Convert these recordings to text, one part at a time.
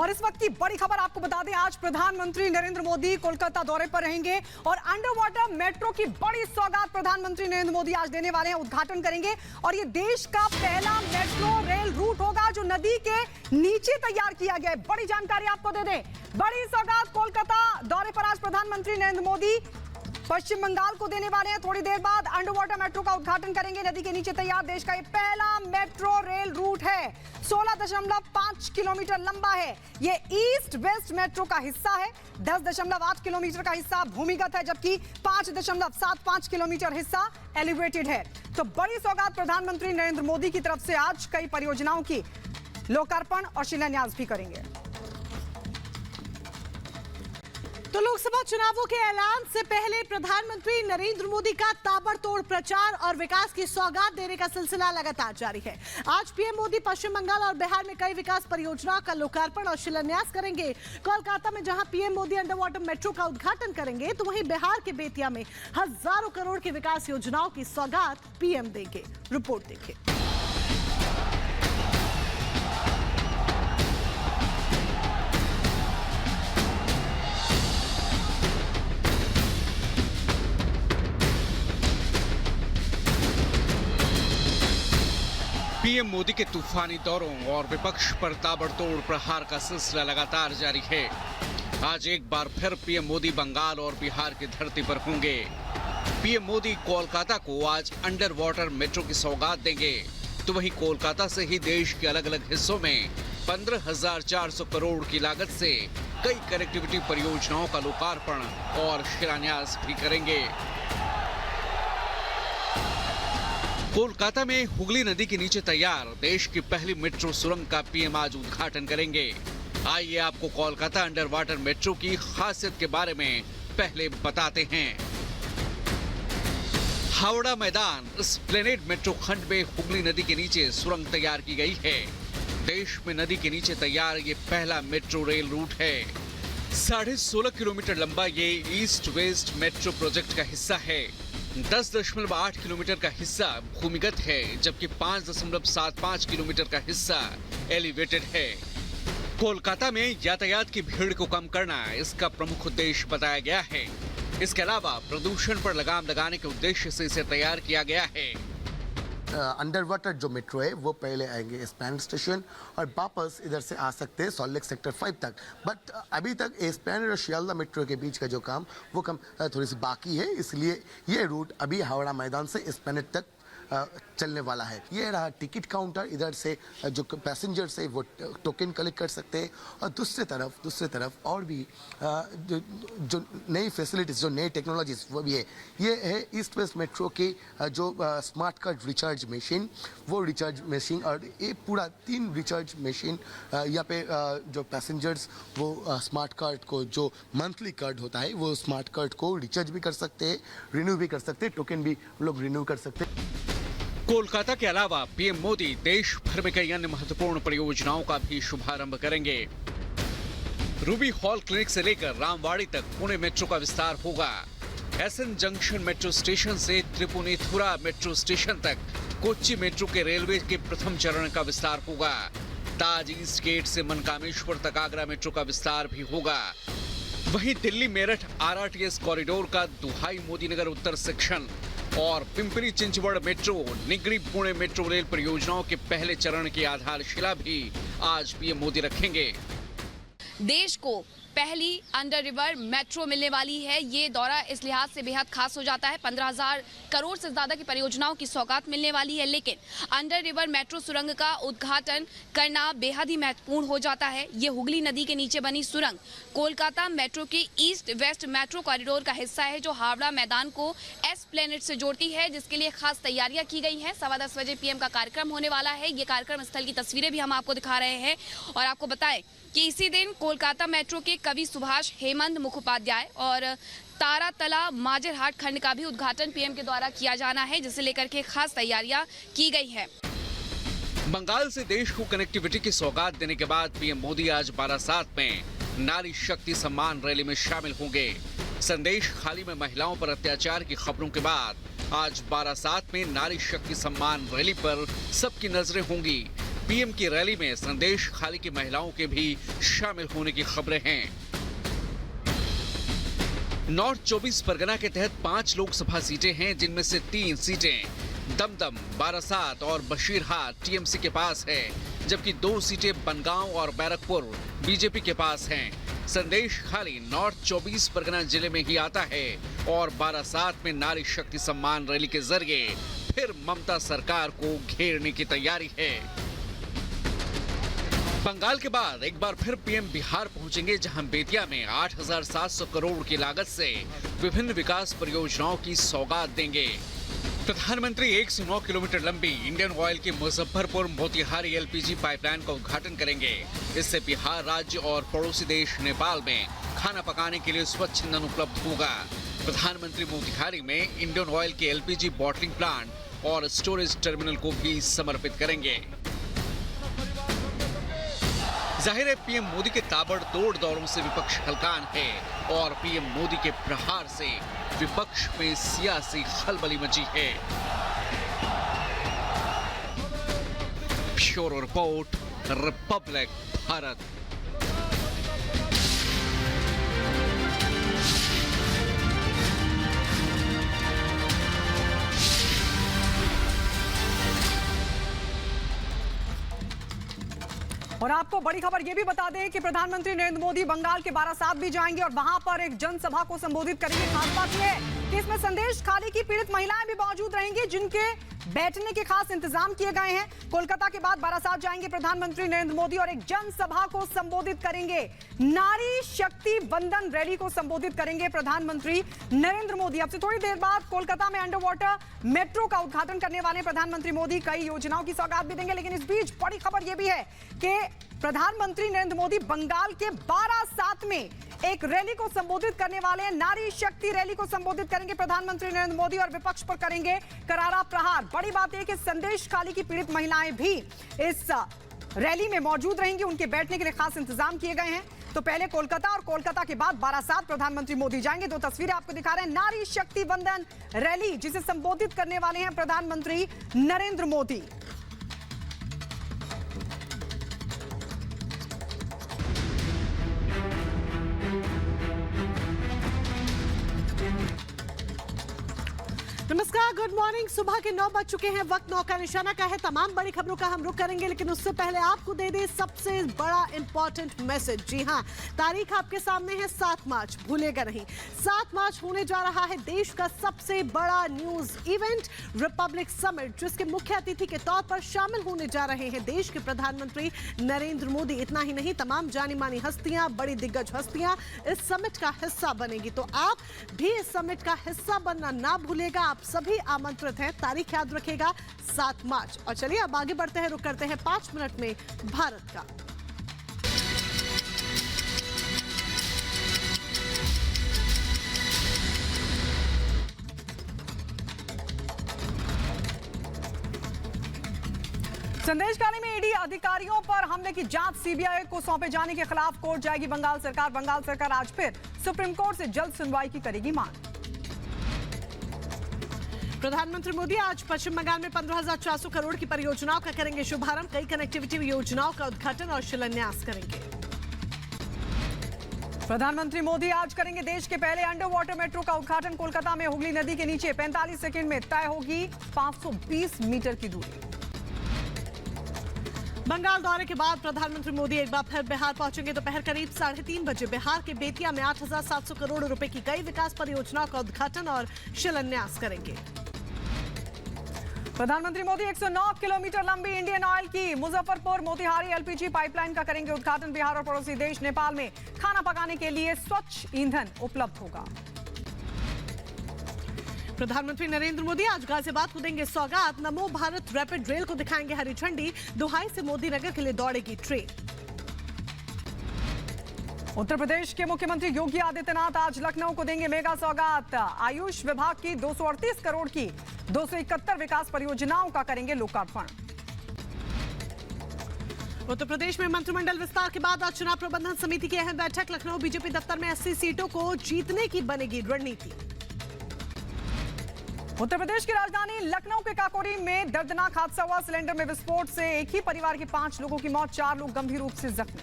और इस वक्त की बड़ी खबर आपको बता दें, आज प्रधानमंत्री नरेंद्र मोदी कोलकाता दौरे पर रहेंगे और अंडर वाटर मेट्रो की बड़ी सौगात प्रधानमंत्री नरेंद्र मोदी आज देने वाले हैं, उद्घाटन करेंगे। और ये देश का पहला मेट्रो रेल रूट होगा जो नदी के नीचे तैयार किया गया है। बड़ी जानकारी आपको दे दें, बड़ी सौगात कोलकाता दौरे पर आज प्रधानमंत्री नरेंद्र मोदी पश्चिम बंगाल को देने वाले हैं। थोड़ी देर बाद अंडर वाटर मेट्रो का उद्घाटन करेंगे। नदी के नीचे तैयार देश का ये पहला मेट्रो रेल रूट है। 16.5 किलोमीटर लंबा है। ये ईस्ट वेस्ट मेट्रो का हिस्सा है। 10.8 किलोमीटर का हिस्सा भूमिगत है, जबकि 5.75 किलोमीटर हिस्सा एलिवेटेड है। तो बड़ी सौगात प्रधानमंत्री नरेंद्र मोदी की तरफ से आज कई परियोजनाओं की लोकार्पण और शिलान्यास भी करेंगे। तो लोकसभा चुनावों के ऐलान से पहले प्रधानमंत्री नरेंद्र मोदी का ताबड़तोड़ प्रचार और विकास की सौगात देने का सिलसिला लगातार जारी है। आज पीएम मोदी पश्चिम बंगाल और बिहार में कई विकास परियोजनाओं का लोकार्पण और शिलान्यास करेंगे। कोलकाता में जहां PM Modi under water metro का उद्घाटन करेंगे, तो वहीं बिहार के बेतिया में हजारों करोड़ की विकास योजनाओं की सौगात पीएम देंगे। रिपोर्ट देखिए। पीएम मोदी के तूफानी दौरों और विपक्ष पर ताबड़तोड़ प्रहार का सिलसिला लगातार जारी है। आज एक बार फिर पीएम मोदी बंगाल और बिहार की धरती पर होंगे। पीएम मोदी कोलकाता को आज अंडर वाटर मेट्रो की सौगात देंगे, तो वहीं कोलकाता से ही देश के अलग अलग हिस्सों में 15,400 करोड़ की लागत से कई कनेक्टिविटी परियोजनाओं का लोकार्पण और शिलान्यास भी करेंगे। कोलकाता में हुगली नदी के नीचे तैयार देश की पहली मेट्रो सुरंग का पीएम आज उद्घाटन करेंगे। आइए आपको कोलकाता अंडर वाटर मेट्रो की खासियत के बारे में पहले बताते हैं। हावड़ा मैदान एस्प्लेनेड मेट्रो खंड में हुगली नदी के नीचे सुरंग तैयार की गई है। देश में नदी के नीचे तैयार ये पहला मेट्रो रेल रूट है। 16.5 किलोमीटर लंबा ये ईस्ट वेस्ट मेट्रो प्रोजेक्ट का हिस्सा है। 10.8 किलोमीटर का हिस्सा भूमिगत है, जबकि 5.75 किलोमीटर का हिस्सा एलिवेटेड है। कोलकाता में यातायात की भीड़ को कम करना इसका प्रमुख उद्देश्य बताया गया है। इसके अलावा प्रदूषण पर लगाम लगाने के उद्देश्य से इसे तैयार किया गया है। अंडर वाटर जो मेट्रो है वो पहले आएंगे एस्प्लैनेड स्टेशन और वापस इधर से आ सकते हैं सॉल्ट लेक सेक्टर 5 तक। बट अभी तक एस्प्लैनेड और शियालदा मेट्रो के बीच का जो काम वो थोड़ी सी बाकी है, इसलिए ये रूट अभी हावड़ा मैदान से एस्प्लैनेड तक चलने वाला है। ये रहा टिकट काउंटर, इधर से जो पैसेंजर्स है वो टोकन कलेक्ट कर सकते हैं। और दूसरे तरफ और भी जो नई फैसिलिटीज़, जो नई टेक्नोलॉजीज वो भी है। ये है ईस्ट वेस्ट मेट्रो की जो स्मार्ट कार्ड रिचार्ज मशीन, वो रिचार्ज मशीन और ये पूरा 3 रिचार्ज मशीन यहाँ पे जो पैसेंजर्स वो स्मार्ट कार्ड को, जो मंथली कार्ड होता है वो स्मार्ट कार्ड को रिचार्ज भी कर सकते हैं, रिन्यू भी कर सकते हैं, टोकन भी लोग रिन्यू कर सकते हैं। कोलकाता के अलावा पीएम मोदी देश भर में कई अन्य महत्वपूर्ण परियोजनाओं का भी शुभारंभ करेंगे। रूबी हॉल क्लिनिक से लेकर रामवाड़ी तक पुणे मेट्रो का विस्तार होगा। एसएन जंक्शन मेट्रो स्टेशन से त्रिपुनिथुरा मेट्रो स्टेशन तक कोच्चि मेट्रो के रेलवे के प्रथम चरण का विस्तार होगा। ताज ईस्ट गेट से मनकामेश्वर तक आगरा मेट्रो का विस्तार भी होगा। वहीं दिल्ली मेरठ आरआरटीएस कॉरिडोर का दुहाई मोदी नगर उत्तर सेक्शन और Pimpri Chinchwad metro, Nigdi Pune metro rail परियोजनाओं के पहले चरण की आधारशिला भी आज पीएम मोदी रखेंगे। देश को पहली अंडर रिवर मेट्रो मिलने वाली है। ये दौरा इस लिहाज से बेहद खास हो जाता है। 15,000 करोड़ से ज्यादा की परियोजनाओं की सौगात मिलने वाली है, लेकिन अंडर रिवर मेट्रो सुरंग का उद्घाटन करना बेहद ही महत्वपूर्ण हो जाता है। ये हुगली नदी के नीचे बनी सुरंग कोलकाता मेट्रो के ईस्ट वेस्ट मेट्रो कॉरिडोर का हिस्सा है, जो हावड़ा मैदान को एस्प्लेनेड से जोड़ती है, जिसके लिए खास तैयारियां की गई हैं। 10:15 बजे पीएम का कार्यक्रम होने वाला है। ये कार्यक्रम स्थल की तस्वीरें भी हम आपको दिखा रहे हैं और आपको बताएं कि इसी दिन कोलकाता मेट्रो के कवि सुभाष हेमंत मुखोपाध्याय और तारातला माजरहाट खंड का भी उद्घाटन पीएम के द्वारा किया जाना है, जिसे लेकर के खास तैयारियां की गई है। बंगाल से देश को कनेक्टिविटी की सौगात देने के बाद पीएम मोदी आज बारासात में नारी शक्ति सम्मान रैली में शामिल होंगे। संदेश खाली में महिलाओं पर अत्याचार की खबरों के बाद आज बारासात में नारी शक्ति सम्मान रैली पर सबकी नजरें होंगी। पीएम की रैली में संदेश खाली की महिलाओं के भी शामिल होने की खबरें हैं। नॉर्थ 24 परगना के तहत 5 लोकसभा सीटें हैं, जिनमें से 3 सीटें दमदम, बारासात और बशीरहाट टीएमसी के पास है, जबकि 2 सीटें बनगांव और बैरकपुर बीजेपी के पास हैं। संदेश खाली नॉर्थ 24 परगना जिले में ही आता है और बारासात में नारी शक्ति सम्मान रैली के जरिए फिर ममता सरकार को घेरने की तैयारी है। बंगाल के बाद एक बार फिर पीएम बिहार पहुंचेंगे, जहां बेतिया में 8,700 करोड़ की लागत से विभिन्न विकास परियोजनाओं की सौगात देंगे। प्रधानमंत्री 109 किलोमीटर लंबी इंडियन ऑयल की मुजफ्फरपुर मोतिहारी एलपीजी पाइपलाइन का उद्घाटन करेंगे। इससे बिहार राज्य और पड़ोसी देश नेपाल में खाना पकाने के लिए स्वच्छ ईंधन उपलब्ध होगा। प्रधानमंत्री मोतिहारी में इंडियन ऑयल के एलपीजी बॉटलिंग प्लांट और स्टोरेज टर्मिनल को भी समर्पित करेंगे। जाहिर है, पीएम मोदी के ताबड़तोड़ दौरों से विपक्ष हलकान है और पीएम मोदी के प्रहार से विपक्ष में सियासी खलबली मची है। Bureau report, Republic Bharat. और आपको बड़ी खबर यह भी बता दें कि प्रधानमंत्री नरेंद्र मोदी बंगाल के बारासात भी जाएंगे और वहां पर एक जनसभा को संबोधित करेंगे। खास बात यह है कि इसमें संदेश खाली की पीड़ित महिलाएं भी मौजूद रहेंगी, जिनके बैठने के खास इंतजाम किए गए हैं। कोलकाता के बाद बारासात जाएंगे प्रधानमंत्री नरेंद्र मोदी और एक जनसभा को संबोधित करेंगे। नारी शक्ति वंदन रैली को संबोधित करेंगे प्रधानमंत्री नरेंद्र मोदी। अब से थोड़ी देर बाद कोलकाता में अंडर वाटर मेट्रो का उद्घाटन करने वाले प्रधानमंत्री मोदी कई योजनाओं की सौगात भी देंगे। लेकिन इस बीच बड़ी खबर यह भी है कि प्रधानमंत्री नरेंद्र मोदी बंगाल के बारासात में एक रैली को संबोधित करने वाले हैं। नारी शक्ति रैली को संबोधित करेंगे प्रधानमंत्री नरेंद्र मोदी और विपक्ष पर करेंगे करारा प्रहार। बड़ी बात यह कि संदेश खाली की पीड़ित महिलाएं भी इस रैली में मौजूद रहेंगी। उनके बैठने के लिए खास इंतजाम किए गए हैं। तो पहले कोलकाता और कोलकाता के बाद बारासात प्रधानमंत्री मोदी जाएंगे। 2 तस्वीरें आपको दिखा रहे हैं। नारी शक्ति वंदन रैली जिसे संबोधित करने वाले हैं प्रधानमंत्री नरेंद्र मोदी। नमस्कार, गुड मॉर्निंग। सुबह के 9 बज चुके हैं। वक्त 9 का निशाना का है। तमाम बड़ी खबरों का हम रुख करेंगे, लेकिन उससे पहले आपको दे दे सबसे बड़ा इंपॉर्टेंट मैसेज। जी हां, तारीख आपके सामने है 7 मार्च, भूलेगा नहीं। 7 मार्च होने जा रहा है देश का सबसे बड़ा न्यूज इवेंट रिपब्लिक समिट, जिसके मुख्य अतिथि के तौर पर शामिल होने जा रहे हैं देश के प्रधानमंत्री नरेंद्र मोदी। इतना ही नहीं, तमाम जानी मानी हस्तियां, बड़ी दिग्गज हस्तियां इस समिट का हिस्सा बनेगी। तो आप भी इस समिट का हिस्सा बनना ना भूलेगा। आप सभी आमंत्रित हैं। तारीख याद रखेगा 7 मार्च। और चलिए अब आगे बढ़ते हैं, रुक करते हैं 5 मिनट में भारत का। संदेश खाली में ईडी अधिकारियों पर हमले की जांच सीबीआई को सौंपे जाने के खिलाफ कोर्ट जाएगी बंगाल सरकार। बंगाल सरकार आज फिर सुप्रीम कोर्ट से जल्द सुनवाई की करेगी मांग। प्रधानमंत्री मोदी आज पश्चिम बंगाल में 15,400 करोड़ की परियोजनाओं का करेंगे शुभारंभ। कई कनेक्टिविटी योजनाओं का उद्घाटन और शिलान्यास करेंगे। प्रधानमंत्री मोदी आज करेंगे देश के पहले अंडर वाटर मेट्रो का उद्घाटन। कोलकाता में हुगली नदी के नीचे 45 सेकंड में तय होगी 520 मीटर की दूरी। बंगाल दौरे के बाद प्रधानमंत्री मोदी एक बार फिर बिहार पहुंचेंगे। दोपहर करीब 3:30 बजे बिहार के बेतिया में 8,700 करोड़ रुपए की कई विकास परियोजनाओं का उद्घाटन और शिलान्यास करेंगे। प्रधानमंत्री मोदी 109 किलोमीटर लंबी इंडियन ऑयल की मुजफ्फरपुर मोतिहारी एलपीजी पाइपलाइन का करेंगे उद्घाटन। बिहार और पड़ोसी देश नेपाल में खाना पकाने के लिए स्वच्छ ईंधन उपलब्ध होगा। प्रधानमंत्री नरेंद्र मोदी आज गाजियाबाद को देंगे सौगात। नमो भारत रैपिड रेल को दिखाएंगे हरी झंडी। दुहाई से मोदी नगर के लिए दौड़ेगी ट्रेन। उत्तर प्रदेश के मुख्यमंत्री योगी आदित्यनाथ आज लखनऊ को देंगे मेगा सौगात। आयुष विभाग की 238 करोड़ की 271 विकास परियोजनाओं का करेंगे लोकार्पण। उत्तर प्रदेश में मंत्रिमंडल विस्तार के बाद आज चुनाव प्रबंधन समिति की अहम बैठक। लखनऊ बीजेपी दफ्तर में 80 सीटों को जीतने की बनेगी रणनीति। उत्तर प्रदेश की राजधानी लखनऊ के काकोरी में दर्दनाक हादसा हुआ। सिलेंडर में विस्फोट से एक ही परिवार के 5 लोगों की मौत, 4 लोग गंभीर रूप से जख्मी।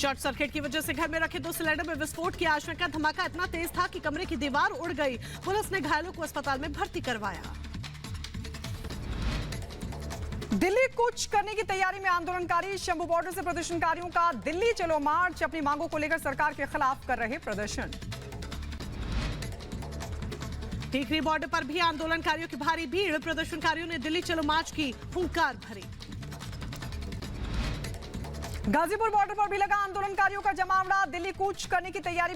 शॉर्ट सर्किट की वजह से घर में रखे 2 सिलेंडर में विस्फोट की आशंका। धमाका इतना तेज था कि कमरे की दीवार उड़ गई। पुलिस ने घायलों को अस्पताल में भर्ती करवाया। दिल्ली कूच करने की तैयारी में आंदोलनकारी। शंभू बॉर्डर से प्रदर्शनकारियों का दिल्ली चलो मार्च। अपनी मांगों को लेकर सरकार के खिलाफ कर रहे प्रदर्शन। टीकरी बॉर्डर पर भी आंदोलनकारियों की भारी भीड़। प्रदर्शनकारियों ने दिल्ली चलो मार्च की हुंकार भरी। गाजीपुर बॉर्डर पर भी लगा आंदोलनकारियों का जमावड़ा। दिल्ली कूच करने की तैयारी